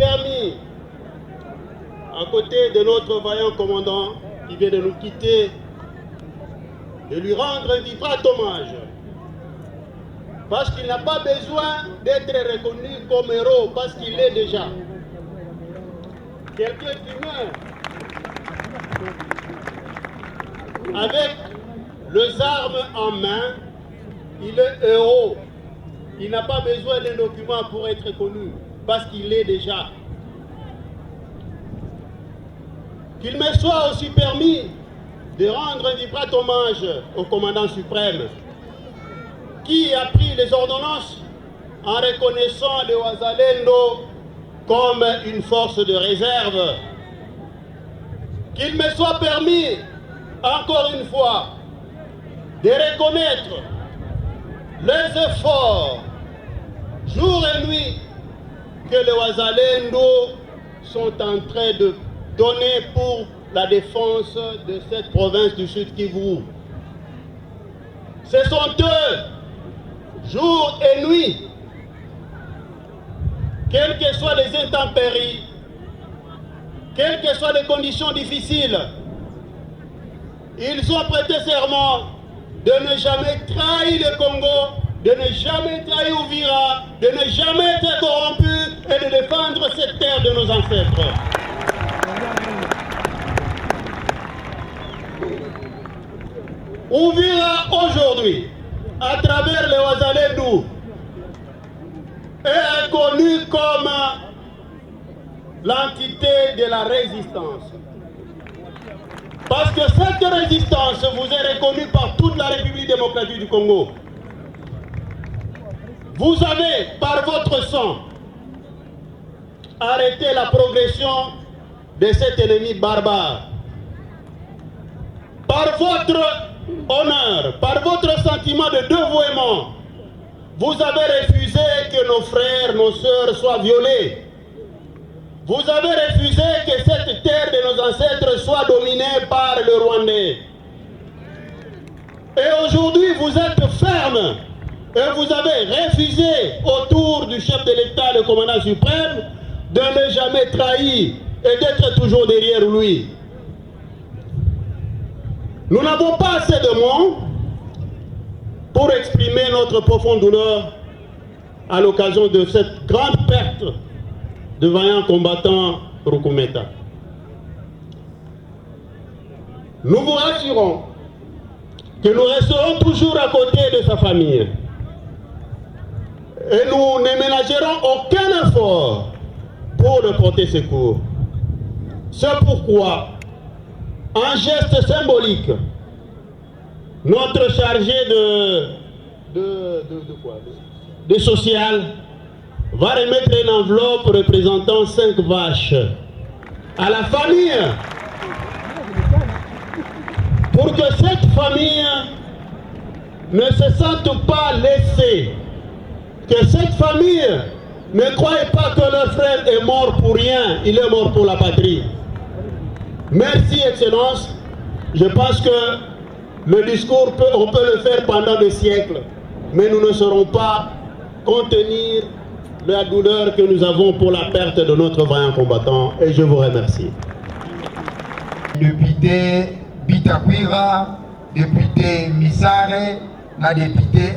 permis, à côté de notre vaillant commandant qui vient de nous quitter, de lui rendre un vibrant hommage. Parce qu'il n'a pas besoin d'être reconnu comme héros, parce qu'il l'est déjà. Quelqu'un qui meurt avec les armes en main, il est héros. Il n'a pas besoin d'un document pour être reconnu, parce qu'il l'est déjà. Qu'il me soit aussi permis de rendre un vibrant hommage au commandant suprême, qui a pris les ordonnances en reconnaissant le Wazalendo comme une force de réserve. Qu'il me soit permis, encore une fois, de reconnaître les efforts, jour et nuit, que les Wazalendo sont en train de donner pour la défense de cette province du Sud Kivu. Ce sont eux, jour et nuit, quelles que soient les intempéries, quelles que soient les conditions difficiles, ils ont prêté serment de ne jamais trahir le Congo, de ne jamais trahir Uvira, de ne jamais être corrompus et de défendre cette terre de nos ancêtres. Uvira aujourd'hui, à travers les Wazalendo, est reconnu comme l'entité de la résistance. Parce que cette résistance vous est reconnue par toute la République démocratique du Congo. Vous avez, par votre sang, arrêté la progression de cet ennemi barbare. Par votre honneur, par votre sentiment de dévouement, vous avez refusé que nos frères, nos sœurs soient violés. Vous avez refusé que cette terre de nos ancêtres soit dominée par le Rwandais. Et aujourd'hui, vous êtes ferme et vous avez refusé, autour du chef de l'État, le commandant suprême, de ne jamais trahir et d'être toujours derrière lui. Nous n'avons pas assez de mots pour exprimer notre profonde douleur à l'occasion de cette grande perte de vaillants combattants Rukumeta. Nous vous rassurons que nous resterons toujours à côté de sa famille et nous ne ménagerons aucun effort pour le porter secours. C'est pourquoi, en geste symbolique, notre chargé de social va remettre une enveloppe représentant 5 vaches à la famille pour que cette famille ne se sente pas laissée, que cette famille ne croie pas que leur frère est mort pour rien, il est mort pour la patrie. Merci, Excellence. Je pense que le discours, on peut le faire pendant des siècles, mais nous ne saurons pas contenir la douleur que nous avons pour la perte de notre vaillant combattant, et je vous remercie. Député Bitakwira, député Misare, la députée